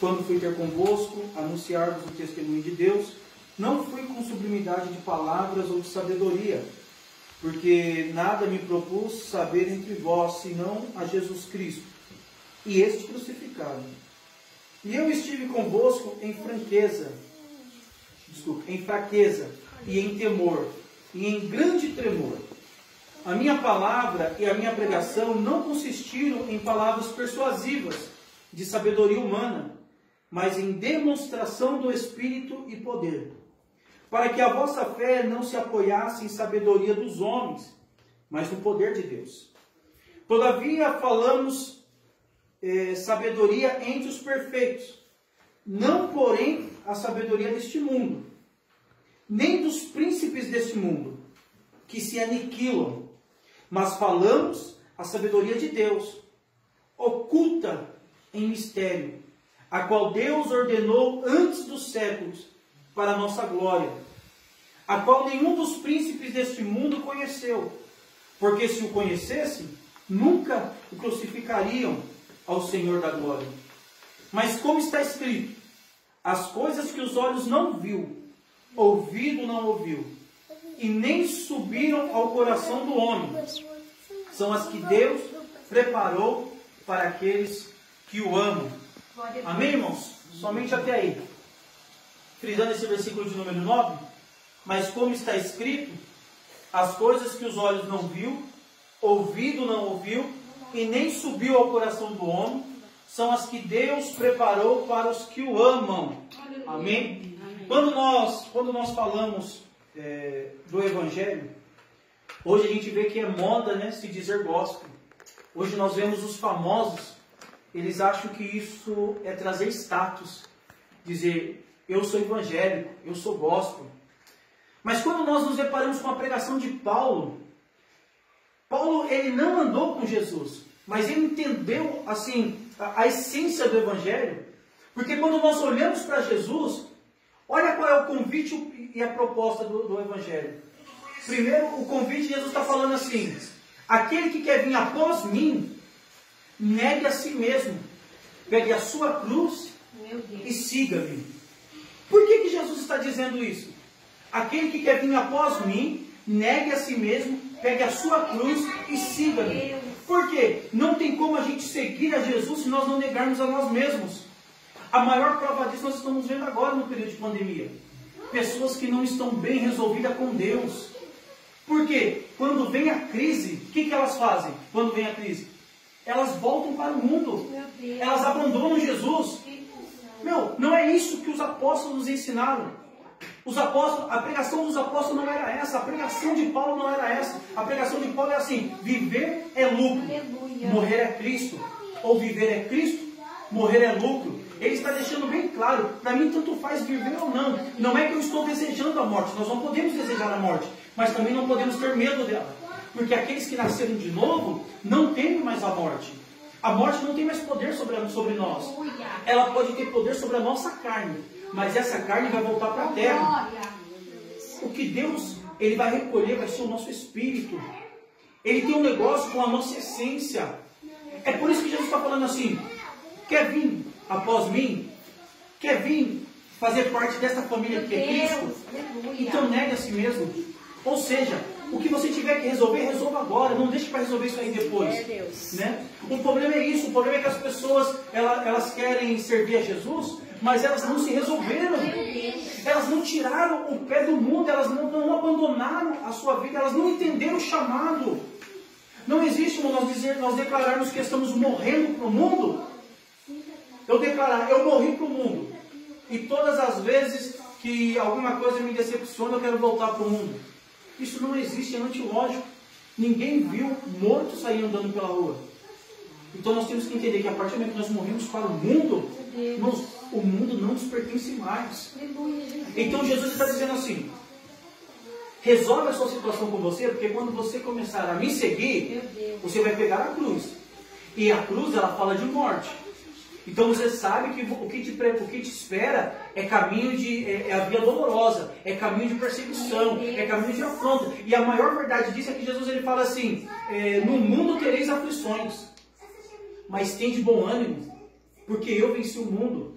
quando fui ter convosco, anunciar-vos o testemunho de Deus, não fui com sublimidade de palavras ou de sabedoria, porque nada me propus saber entre vós, senão a Jesus Cristo, e este crucificado. E eu estive convosco em fraqueza, e em temor, e em grande tremor. A minha palavra e a minha pregação não consistiram em palavras persuasivas, de sabedoria humana, mas em demonstração do Espírito e poder, para que a vossa fé não se apoiasse em sabedoria dos homens, mas no poder de Deus. Todavia falamos sabedoria entre os perfeitos, não porém a sabedoria deste mundo, nem dos príncipes deste mundo, que se aniquilam, mas falamos a sabedoria de Deus, oculta em mistério, a qual Deus ordenou antes dos séculos, para a nossa glória, a qual nenhum dos príncipes deste mundo conheceu, porque se o conhecessem, nunca o crucificariam ao Senhor da glória. Mas como está escrito, as coisas que os olhos não viu, ouvido não ouviu, e nem subiram ao coração do homem, são as que Deus preparou para aqueles que o amam. Amém, irmãos? Somente até aí. Frisando esse versículo de número 9, mas como está escrito, as coisas que os olhos não viu, ouvido não ouviu, e nem subiu ao coração do homem, são as que Deus preparou para os que o amam. Amém? Quando nós falamos do Evangelho, hoje a gente vê que é moda, né, se dizer gospel. Hoje nós vemos os famosos, eles acham que isso é trazer status, dizer, eu sou evangélico, eu sou gospel. Mas quando nós nos deparamos com a pregação de Paulo, ele não andou com Jesus, mas ele entendeu assim a essência do Evangelho, porque quando nós olhamos para Jesus, olha qual é o convite e a proposta do Evangelho. Primeiro, o convite, Jesus está falando assim, aquele que quer vir após mim, negue a si mesmo, pegue a sua cruz e siga-me. Por que Jesus está dizendo isso? Aquele que quer vir após mim, negue a si mesmo, pegue a sua cruz e siga-me. Por quê? Não tem como a gente seguir a Jesus se nós não negarmos a nós mesmos. A maior prova disso nós estamos vendo agora no período de pandemia. Pessoas que não estão bem resolvidas com Deus. Por quê? Quando vem a crise, o que elas fazem quando vem a crise? Elas voltam para o mundo. Elas abandonam Jesus. Não é isso que os apóstolos nos ensinaram. A pregação dos apóstolos não era essa. A pregação de Paulo não era essa. A pregação de Paulo é assim, viver é lucro, morrer é Cristo. Ou viver é Cristo, morrer é lucro. Ele está deixando bem claro, para mim tanto faz viver ou não. Não é que eu estou desejando a morte, nós não podemos desejar a morte, mas também não podemos ter medo dela. Porque aqueles que nasceram de novo, não temem mais a morte. A morte não tem mais poder sobre nós. Ela pode ter poder sobre a nossa carne, mas essa carne vai voltar para a terra. O que Deus ele vai recolher vai ser o nosso espírito. Ele tem um negócio com a nossa essência. É por isso que Jesus está falando assim, quer vir após mim? Quer vir fazer parte dessa família que é Cristo? Então negue a si mesmo. Ou seja, o que você tiver que resolver, resolva agora. Não deixe para resolver isso aí depois. Né? O problema é isso. O problema é que as pessoas elas querem servir a Jesus, mas elas não se resolveram. Elas não tiraram o pé do mundo. Elas não abandonaram a sua vida. Elas não entenderam o chamado. Não existe nós declararmos que estamos morrendo para o mundo. Eu declarar, eu morri para o mundo. E todas as vezes que alguma coisa me decepciona, eu quero voltar para o mundo. Isso não existe, é antilógico. Ninguém viu morto sair andando pela rua. Então nós temos que entender que a partir do momento que nós morremos para o mundo, o mundo não nos pertence mais. Então Jesus está dizendo assim, resolve a sua situação com você, porque quando você começar a me seguir, você vai pegar a cruz. E a cruz, ela fala de morte. Então você sabe que o que te espera é caminho é a via dolorosa, é caminho de perseguição, é caminho de afronta. E a maior verdade disso é que Jesus ele fala assim, no mundo tereis aflições, mas tende bom ânimo, porque eu venci o mundo.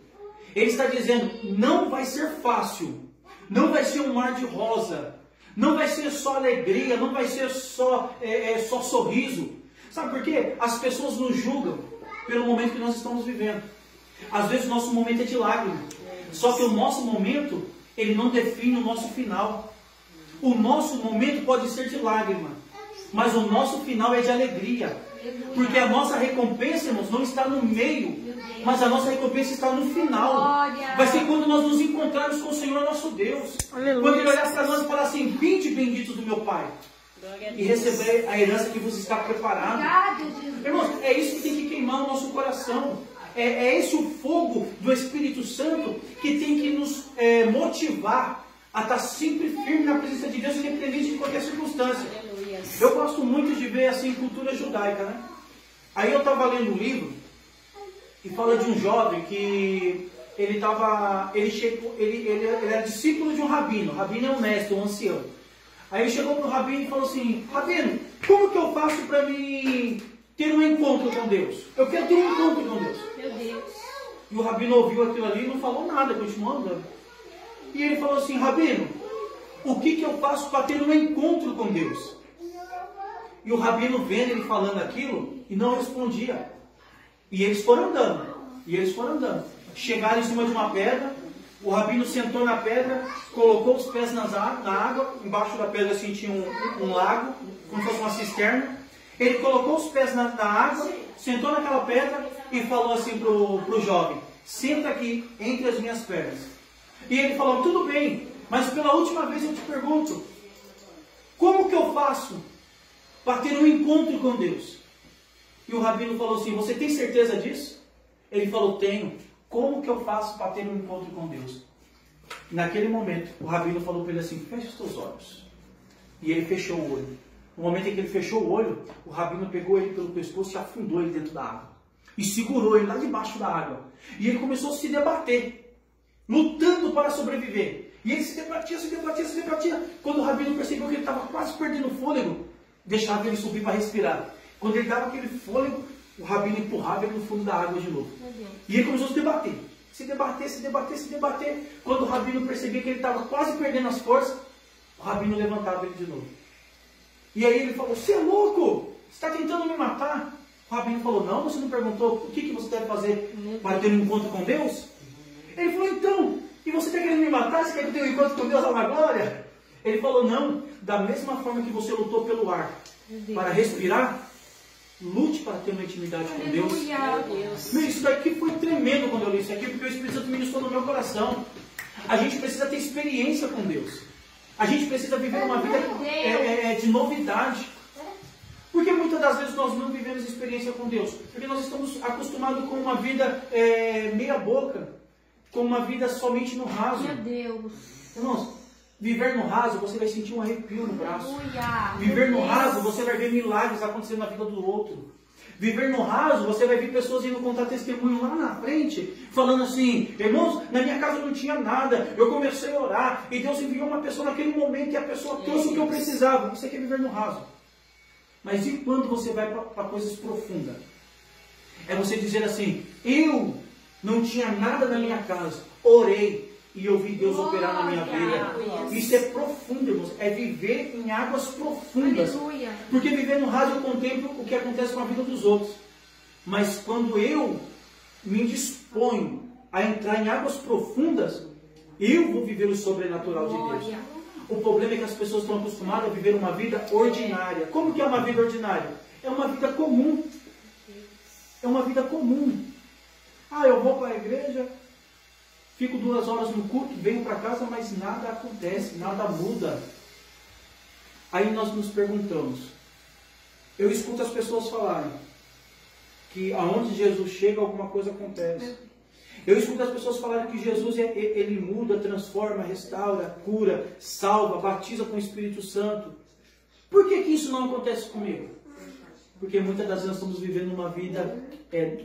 Ele está dizendo, não vai ser fácil, não vai ser um mar de rosa, não vai ser só alegria, não vai ser só sorriso. Sabe por quê? As pessoas nos julgam pelo momento que nós estamos vivendo. Às vezes o nosso momento é de lágrima. Só que o nosso momento, ele não define o nosso final. O nosso momento pode ser de lágrima, mas o nosso final é de alegria. Porque a nossa recompensa, irmãos, não está no meio, mas a nossa recompensa está no final. Vai ser quando nós nos encontrarmos com o Senhor nosso Deus. Aleluia. Quando Ele olhar para nós e falar assim, vinde benditos do meu Pai, e receber a herança que vos está preparada. Irmãos, é isso que tem que queimar o nosso coração. É esse o fogo do Espírito Santo que tem que nos motivar a estar sempre firme na presença de Deus, independente de qualquer circunstância. Eu gosto muito de ver assim cultura judaica, né? Aí eu estava lendo um livro e fala de um jovem que ele era discípulo de um rabino. O rabino é um mestre, um ancião. Aí ele chegou para o rabino e falou assim, rabino, como que eu faço para me ter um encontro com Deus? Eu quero ter um encontro com Deus. Meu Deus. E o rabino ouviu aquilo ali e não falou nada, continuou andando. E ele falou assim, rabino, o que eu faço para ter um encontro com Deus? E o rabino vendo ele falando aquilo e não respondia. E eles foram andando. Chegaram em cima de uma pedra, o rabino sentou na pedra, colocou os pés na água, embaixo da pedra assim tinha um lago, como se fosse uma cisterna. Ele colocou os pés na água, sentou naquela pedra e falou assim pro jovem, senta aqui entre as minhas pernas. E ele falou, tudo bem, mas pela última vez eu te pergunto, como que eu faço para ter um encontro com Deus? E o rabino falou assim, você tem certeza disso? Ele falou, tenho. Como que eu faço para ter um encontro com Deus? Naquele momento, o rabino falou para ele assim, feche os teus olhos. E ele fechou o olho. No momento em que ele fechou o olho, o rabino pegou ele pelo pescoço e afundou ele dentro da água. E segurou ele lá debaixo da água. E ele começou a se debater, lutando para sobreviver. E ele se debatia. Quando o rabino percebeu que ele estava quase perdendo o fôlego, deixava ele subir para respirar. Quando ele dava aquele fôlego, o rabino empurrava ele no fundo da água de novo. E ele começou a se debater. Quando o rabino percebia que ele estava quase perdendo as forças, o rabino levantava ele de novo. E aí ele falou, você é louco? Você está tentando me matar? O rabino falou, não, você não perguntou o que você deve fazer para ter um encontro com Deus? Ele falou, então, e você está querendo me matar? Você quer que eu tenha um encontro com Deus lá na glória? Ele falou, não, da mesma forma que você lutou pelo ar para respirar, lute para ter uma intimidade com Deus. Isso daqui foi tremendo quando eu li isso aqui, porque o Espírito Santo ministrou no meu coração. A gente precisa ter experiência com Deus. A gente precisa viver uma vida de novidade. Porque muitas das vezes nós não vivemos experiência com Deus. Porque nós estamos acostumados com uma vida meia boca. Com uma vida somente no raso. Meu Deus. Irmãos, viver no raso, você vai sentir um arrepio no braço. Aleluia. Viver no raso, você vai ver milagres acontecendo na vida do outro. Viver no raso, você vai ver pessoas indo contar testemunho lá na frente, falando assim, irmãos, na minha casa não tinha nada, eu comecei a orar, e Deus enviou uma pessoa naquele momento, e a pessoa trouxe o que eu precisava. Isso aqui é viver no raso. Mas e quando você vai para coisas profundas? É você dizer assim, eu não tinha nada na minha casa, orei, e eu vi Deus operar na minha vida. Isso é profundo, irmãos. É viver em águas profundas. Aleluia. Porque viver no raso eu contemplo o que acontece com a vida dos outros. Mas quando eu me disponho a entrar em águas profundas, eu vou viver o sobrenatural de Deus. O problema é que as pessoas estão acostumadas a viver uma vida ordinária. Como que é uma vida ordinária? É uma vida comum. É uma vida comum. Ah, eu vou para a igreja, fico 2 horas no culto, venho para casa, mas nada acontece, nada muda. Aí nós nos perguntamos, eu escuto as pessoas falarem que aonde Jesus chega, alguma coisa acontece. Eu escuto as pessoas falarem que Jesus ele muda, transforma, restaura, cura, salva, batiza com o Espírito Santo. Por que isso não acontece comigo? Porque muitas das vezes nós estamos vivendo uma vida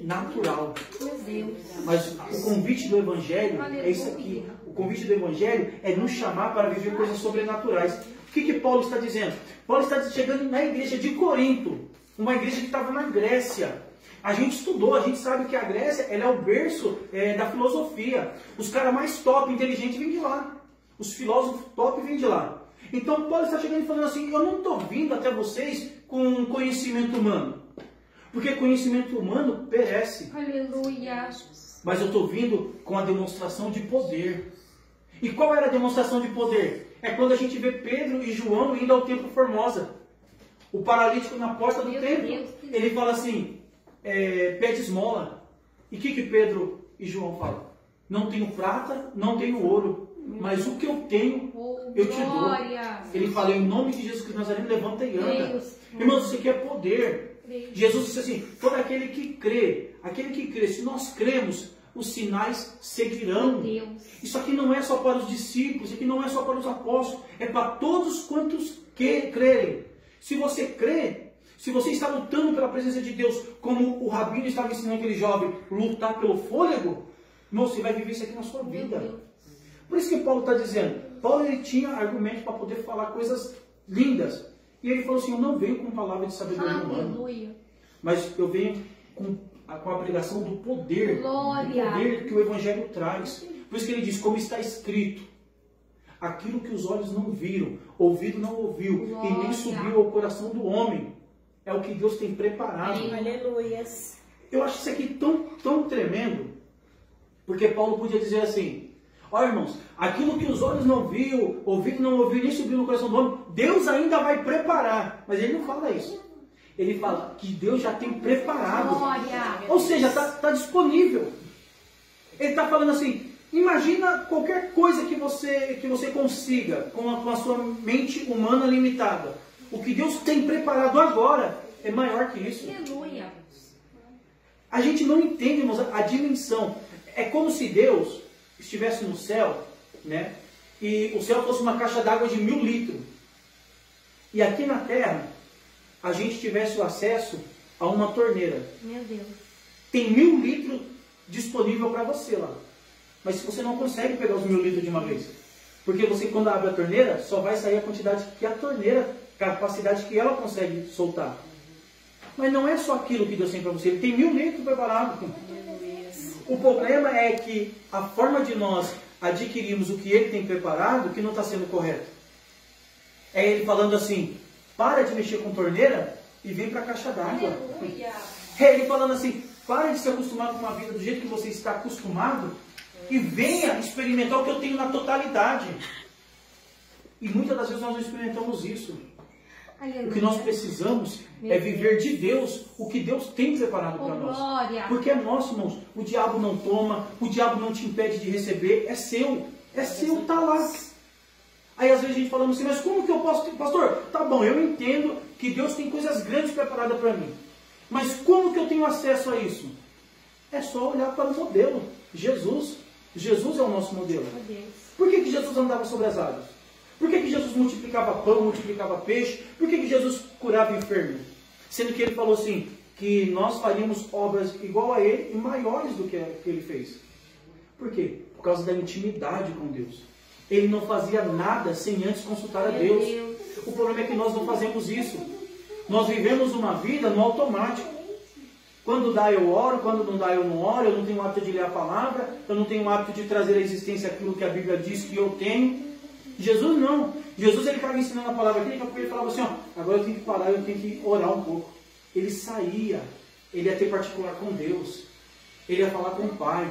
natural. Meu Deus. Mas o convite do Evangelho é isso aqui. O convite do Evangelho é nos chamar para viver coisas sobrenaturais. O que Paulo está dizendo? Paulo está chegando na igreja de Corinto, uma igreja que estava na Grécia. A gente estudou, a gente sabe que a Grécia ela é o berço da filosofia. Os caras mais top, inteligentes, vêm de lá. Os filósofos top vêm de lá. Então Paulo está chegando e falando assim, eu não estou vindo até vocês com conhecimento humano. Porque conhecimento humano perece. Aleluia. Mas eu estou vindo com a demonstração de poder. E qual era a demonstração de poder? É quando a gente vê Pedro e João indo ao templo Formosa. O paralítico na porta do templo. Ele fala assim, pede esmola. E o que Pedro e João falam? Não tenho prata, não tenho ouro. Mas o que eu tenho, eu te dou. Ele fala, em nome de Jesus Cristo Nazareno, levanta e anda. Irmãos, isso aqui é poder. Jesus disse assim, todo aquele que crê, se nós cremos, os sinais seguirão. Isso aqui não é só para os discípulos, isso aqui não é só para os apóstolos, é para todos quantos crerem. Se você crê, se você está lutando pela presença de Deus, como o Rabino estava ensinando aquele jovem, lutar pelo fôlego, irmão, você vai viver isso aqui na sua vida. Por isso que Paulo está dizendo, Paulo ele tinha argumento para poder falar coisas lindas. E ele falou assim, eu não venho com palavra de sabedoria humana, mas eu venho com a pregação do poder, do poder que o Evangelho traz. Por isso que ele diz, como está escrito, aquilo que os olhos não viram, ouvido não ouviu, e nem subiu ao coração do homem, é o que Deus tem preparado. Aleluia. Eu acho isso aqui tão tremendo, porque Paulo podia dizer assim, olha, irmãos, aquilo que os olhos não viu, ouvido não ouviu, nem subiu no coração do homem, Deus ainda vai preparar. Mas ele não fala isso. Ele fala que Deus já tem preparado. Glória. Ou seja, está disponível. Ele está falando assim, imagina qualquer coisa que você consiga com a sua mente humana limitada. O que Deus tem preparado agora é maior que isso. Aleluia. A gente não entende, irmãos, a dimensão. É como se Deus estivesse no céu, né? E o céu fosse uma caixa d'água de 1000 litros. E aqui na terra, a gente tivesse o acesso a uma torneira. Meu Deus. Tem 1000 litros disponível para você lá. Mas se você não consegue pegar os 1000 litros de uma vez. Porque você, quando abre a torneira, só vai sair a quantidade que a torneira, a capacidade que ela consegue soltar. Mas não é só aquilo que Deus tem para você. Ele tem 1000 litros preparado. O problema é que a forma de nós adquirirmos o que Ele tem preparado, que não está sendo correto. É Ele falando assim, para de mexer com torneira e vem para a caixa d'água. É Ele falando assim, para de se acostumar com uma vida do jeito que você está acostumado e venha experimentar o que eu tenho na totalidade. E muitas das vezes nós não experimentamos isso. O que nós precisamos é viver de Deus o que Deus tem preparado para nós. Porque é nosso, irmãos. O diabo não toma, o diabo não te impede de receber, é seu. É seu, está lá. Aí às vezes a gente falando assim, mas como que eu posso... Pastor, tá bom, eu entendo que Deus tem coisas grandes preparadas para mim. Mas como que eu tenho acesso a isso? É só olhar para o modelo. Jesus. Jesus é o nosso modelo. Por que Jesus andava sobre as águas? Por que Jesus multiplicava pão, multiplicava peixe? Por que Jesus curava enfermo? Sendo que ele falou assim, que nós faríamos obras igual a ele e maiores do que ele fez. Por quê? Por causa da intimidade com Deus. Ele não fazia nada sem antes consultar a Deus. O problema é que nós não fazemos isso. Nós vivemos uma vida no automático. Quando dá eu oro, quando não dá eu não oro, eu não tenho o hábito de ler a palavra, eu não tenho o hábito de trazer à existência aquilo que a Bíblia diz que eu tenho. Jesus não. Jesus ele estava ensinando a palavra aqui, ele falava assim, ó, agora eu tenho que parar, eu tenho que orar um pouco. Ele saía, ele ia ter particular com Deus, ele ia falar com o Pai.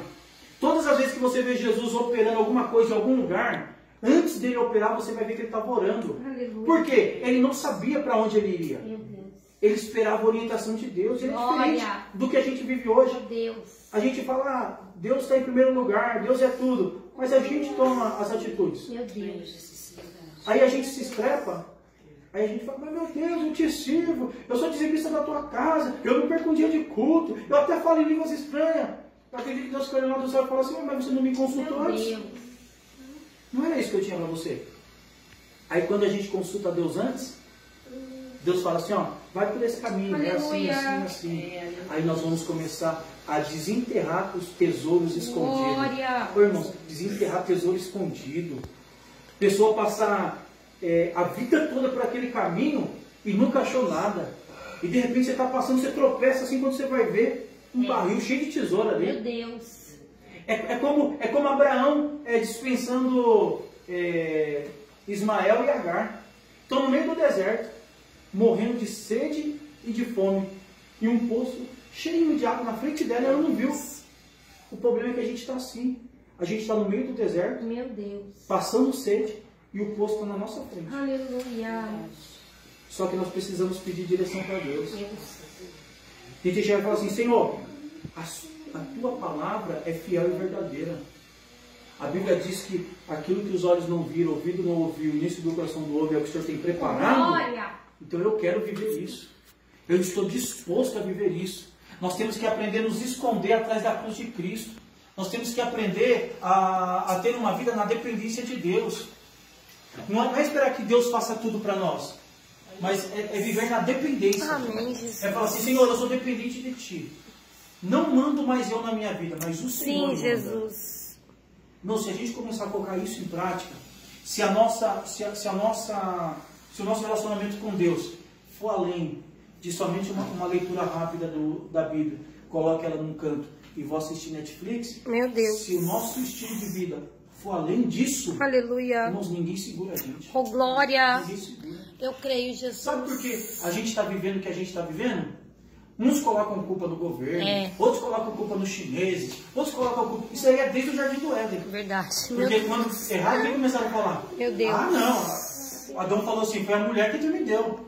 Todas as vezes que você vê Jesus operando alguma coisa em algum lugar, antes dele operar, você vai ver que ele estava orando. Aleluia. Por quê? Ele não sabia para onde ele iria. Meu Deus. Ele esperava a orientação de Deus. Ele é Glória. diferente do que a gente vive hoje. Meu Deus. A gente fala, ah, Deus está em primeiro lugar, Deus é tudo. Mas a gente toma as atitudes. Meu Deus. Aí a gente se estrepa. Aí a gente fala, mas meu Deus, eu te sirvo. Eu sou dizimista da tua casa. Eu não perco um dia de culto. Eu até falo em línguas estranhas. Eu acredito que Deus fica olhando lá do céu e fala assim, mas você não me consultou Meu antes. Deus. Não era isso que eu tinha para você. Aí quando a gente consulta Deus antes, Deus fala assim, ó, vai por esse caminho, é assim, Aleluia. assim, assim. Aí nós vamos começar a desenterrar os tesouros escondidos. Glória. Ô, irmãos, desenterrar tesouro escondido. Pessoa passar a vida toda por aquele caminho e nunca achou nada. E de repente você está passando, você tropeça assim, quando você vai ver um barril cheio de tesoura ali. Meu Deus. É como Abraão dispensando Ismael e Agar. Estão no meio do deserto, morrendo de sede e de fome. E um poço cheio de água na frente dela, ela não viu. O problema é que a gente está assim. A gente está no meio do deserto, Meu Deus. passando sede, e o poço está na nossa frente. Aleluia. Só que nós precisamos pedir direção para Deus. Deus. Tem gente que vai falar assim, Senhor, a tua palavra é fiel e verdadeira. A Bíblia diz que aquilo que os olhos não viram, o ouvido não ouviu, e nem subiu o coração do homem, é o que o Senhor tem preparado. Glória. Então eu quero viver isso. Eu estou disposto a viver isso. Nós temos que aprender a nos esconder atrás da cruz de Cristo. Nós temos que aprender a ter uma vida na dependência de Deus. Não é esperar que Deus faça tudo para nós, mas é viver na dependência. Amém, Jesus. É falar assim, Senhor, eu sou dependente de Ti. Não mando mais eu na minha vida, mas o Senhor manda. Sim, Jesus. Não, se a gente começar a colocar isso em prática, se o nosso relacionamento com Deus for além de somente uma leitura rápida da Bíblia, coloque ela num canto e vou assistir Netflix, Meu Deus. se o nosso estilo de vida for além disso, Aleluia. irmãos, ninguém segura a gente. Oh, glória. Ninguém segura. Eu creio, Jesus. Sabe por que a gente está vivendo o que a gente está vivendo? Uns colocam culpa no governo, outros colocam culpa nos chineses, outros colocam culpa... Isso aí é desde o Jardim do Éden. Verdade. Porque quando erraram, quem começaram a falar? Meu Deus. Ah, não. Adão falou assim, foi a mulher que tu me deu.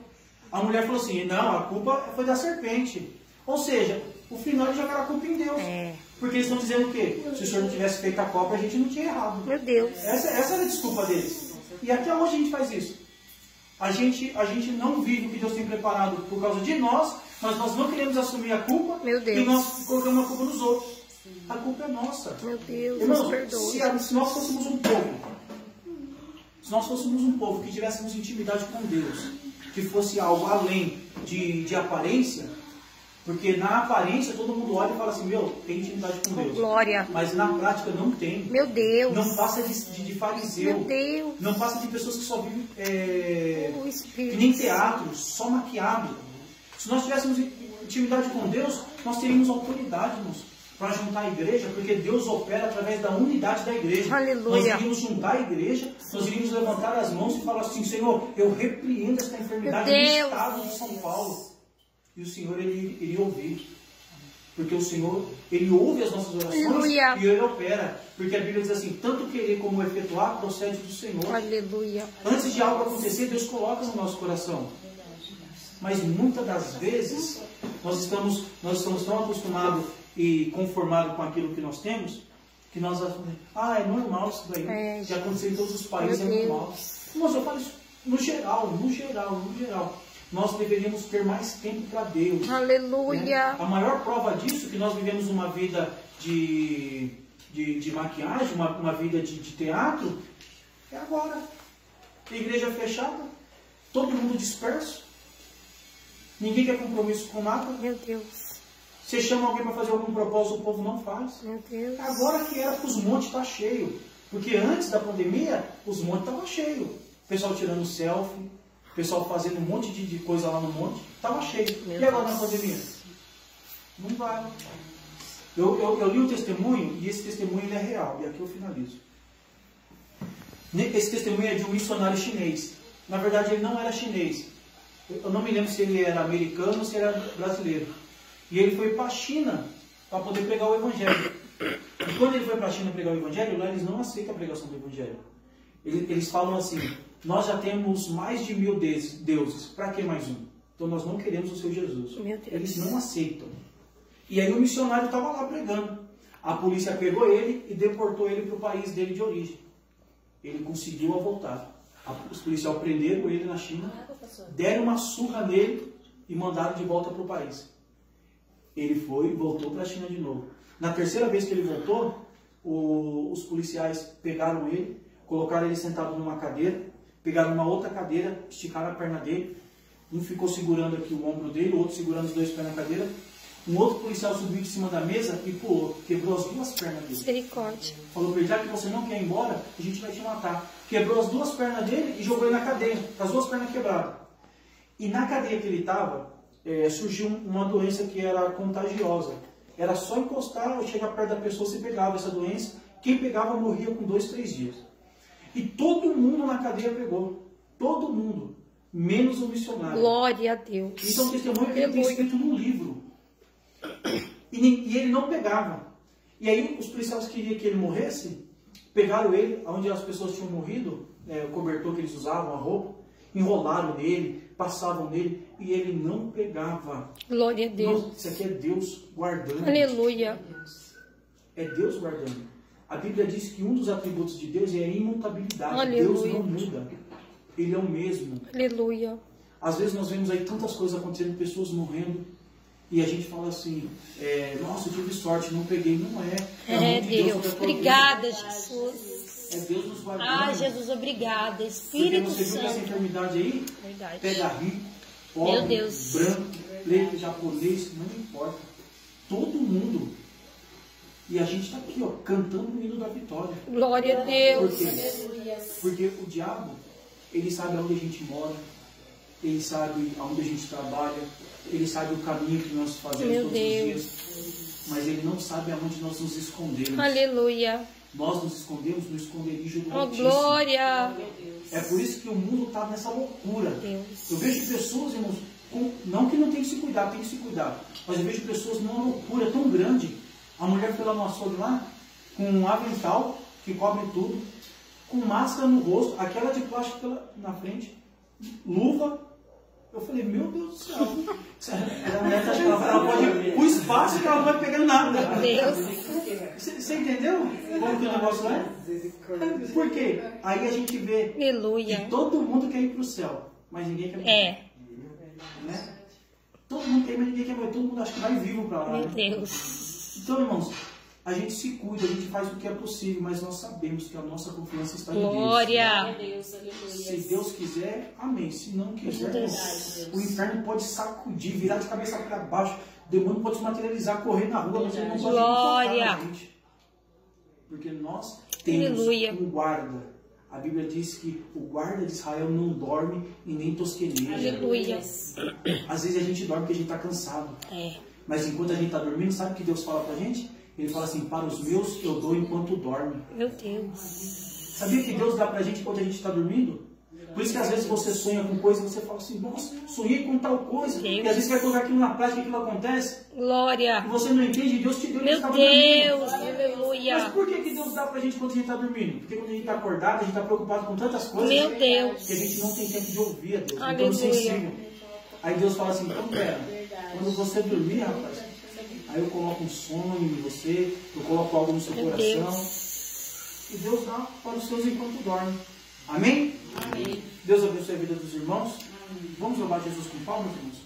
A mulher falou assim, não, a culpa foi da serpente. Ou seja, o final eles jogaram a culpa em Deus. Porque eles estão dizendo o quê? Se o Senhor não tivesse feito a copa, a gente não tinha errado. Meu Deus. Essa era a desculpa deles. E até hoje a gente faz isso. A gente não vive o que Deus tem preparado por causa de nós, mas nós não queremos assumir a culpa. Meu Deus. E nós colocamos a culpa nos outros. A culpa é nossa. Meu Deus, Irmãos, nos perdoe. se nós fôssemos um povo que tivéssemos intimidade com Deus, que fosse algo além de aparência, porque na aparência todo mundo olha e fala assim, meu, tem intimidade com Deus. Glória. Mas na prática não tem. Meu Deus. Não passa de fariseu. Meu Deus. Não passa de pessoas que só vivem O que Espírito. nem teatro, só maquiado. Se nós tivéssemos intimidade com Deus, nós teríamos autoridade, irmãos, para juntar a igreja, porque Deus opera através da unidade da igreja. Aleluia. Nós iríamos juntar a igreja, nós iríamos levantar as mãos e falar assim, Senhor, eu repreendo esta enfermidade no estado de São Paulo. E o Senhor, ele iria ouvir. Porque o Senhor, ele ouve as nossas orações. Aleluia. E ele opera. Porque a Bíblia diz assim, tanto querer como efetuar procede do Senhor. Aleluia. Antes de algo acontecer, Deus coloca no nosso coração. Mas muitas das vezes, nós estamos tão acostumados e conformados com aquilo que nós temos, que nós achamos, é normal isso daí. Já aconteceu em todos os países, é normal. Mas eu falo isso no geral. Nós deveríamos ter mais tempo para Deus. Aleluia. Né? A maior prova disso, que nós vivemos uma vida de maquiagem, uma vida de teatro, é agora. Igreja fechada, todo mundo disperso, ninguém quer compromisso com nada. Meu Deus. Você chama alguém para fazer algum propósito, o povo não faz. Meu Deus. Agora que era para os montes estar cheio. Porque antes da pandemia, os montes estavam cheios. O pessoal tirando selfie, o pessoal fazendo um monte de coisa lá no monte, estava cheio. E agora na pandemia? Não vai. Eu li o testemunho, e esse testemunho ele é real, e aqui eu finalizo. Esse testemunho é de um missionário chinês. Na verdade, ele não era chinês. Eu não me lembro se ele era americano ou se era brasileiro. E ele foi para a China para poder pregar o Evangelho. E quando ele foi para a China pregar o Evangelho, lá eles não aceitam a pregação do Evangelho. Eles falam assim, nós já temos mais de 1000 deuses, para que mais um? Então nós não queremos o seu Jesus. Meu Deus. Eles não aceitam. E aí o missionário estava lá pregando. A polícia pegou ele e deportou ele para o país dele de origem. Ele conseguiu voltar. Os policiais prenderam ele na China, deram uma surra nele e mandaram de volta para o país. Ele foi e voltou para a China de novo. Na terceira vez que ele voltou, os policiais pegaram ele, colocaram ele sentado numa cadeira, pegaram uma outra cadeira, esticaram a perna dele, um ficou segurando aqui o ombro dele, o outro segurando os dois pés na cadeira. Um outro policial subiu de cima da mesa e pulou, quebrou as duas pernas dele. Misericórdia. Falou para ele, já que você não quer ir embora, a gente vai te matar. Quebrou as duas pernas dele e jogou ele na cadeia, com as duas pernas quebradas. E na cadeia que ele estava, surgiu uma doença que era contagiosa. Era só encostar ou chegar perto da pessoa, você pegava essa doença. Quem pegava morria com 2, 3 dias. E todo mundo na cadeia pegou. Todo mundo. Menos o missionário. Glória a Deus. Então o testemunho que ele tem escrito num livro. E ele não pegava. E aí os policiais queriam que ele morresse, pegaram ele, onde as pessoas tinham morrido, o cobertor que eles usavam, a roupa, enrolaram nele, passavam nele, e ele não pegava. Glória a Deus. Isso aqui é Deus guardando. Aleluia. É Deus guardando. A Bíblia diz que um dos atributos de Deus é a imutabilidade. Aleluia. Deus não muda. Ele é o mesmo. Aleluia. Às vezes nós vemos aí tantas coisas acontecendo, pessoas morrendo, e a gente fala assim, nossa, eu tive sorte, não peguei. Não é. É Deus. Deus. Obrigada, Jesus. É Deus nos guardando. Ah, Jesus, obrigada. Porque Espírito você viu que essa Santo. enfermidade aí, Verdade. pega rico, Meu pobre, Deus. branco, preto, japonês, não importa. Todo mundo. E a gente está aqui, ó, cantando o hino da vitória. Glória a Por Deus. quê? Porque o diabo, ele sabe aonde a gente mora, ele sabe aonde a gente trabalha, ele sabe o caminho que nós fazemos Meu todos os Deus. dias, mas ele não sabe aonde nós nos escondemos. Aleluia. Nós nos escondemos no esconderijo do Oh, Altíssimo. glória. É por isso que o mundo está nessa loucura. Deus. Eu vejo pessoas, irmãos, não que não tem que se cuidar, tem que se cuidar, mas eu vejo pessoas numa loucura tão grande. A mulher foi lá no açougue lá, com um avental que cobre tudo, com máscara no rosto, aquela de plástico na frente, luva. Eu falei, meu Deus do céu. A mulher acha que ela pode ir o espaço que ela não vai pegar nada. Deus. Você entendeu como que o negócio é? Por quê? Aí a gente vê Aleluia. que todo mundo quer ir para o céu, mas ninguém quer morrer. É. Né? Todo mundo quer, mas ninguém quer morrer. Todo mundo acha que vai vivo para lá. Meu Né? Deus. Então, irmãos, a gente se cuida, a gente faz o que é possível, mas nós sabemos que a nossa confiança está em Deus. Glória. Se Deus quiser, amém. Se não quiser, o inferno pode sacudir, virar de cabeça para baixo. O demônio pode se materializar, correr na rua, mas ele não pode Glória. tocar na gente. Porque nós temos Aleluia. um guarda. A Bíblia diz que o guarda de Israel não dorme e nem tosqueneja. Aleluia. Às vezes a gente dorme porque a gente está cansado. É. Mas enquanto a gente está dormindo, sabe o que Deus fala para a gente? Ele fala assim, para os meus eu dou enquanto dorme. Meu Deus. Sabia que Deus dá para a gente enquanto a gente está dormindo? Por isso que às vezes você sonha com coisa e você fala assim, nossa, sonhei com tal coisa. Deus. E às vezes você vai colocar aquilo na prática e aquilo acontece. Glória. E você não entende, Deus te deu e você Meu estava Deus. dormindo. Aleluia. Mas por que Deus dá para a gente quando a gente está dormindo? Porque quando a gente está acordado, a gente está preocupado com tantas coisas. Meu Deus. Que a gente não tem tempo de ouvir a Deus. Então Aleluia. sensível. Aí Deus fala assim, então pera, quando você dormir, rapaz, aí eu coloco um sonho em você, eu coloco algo no seu Meu coração. Deus. E Deus dá para os seus enquanto dorme. Amém? Amém. Deus abençoe a vida dos irmãos. Vamos louvar Jesus com palmas, irmãos?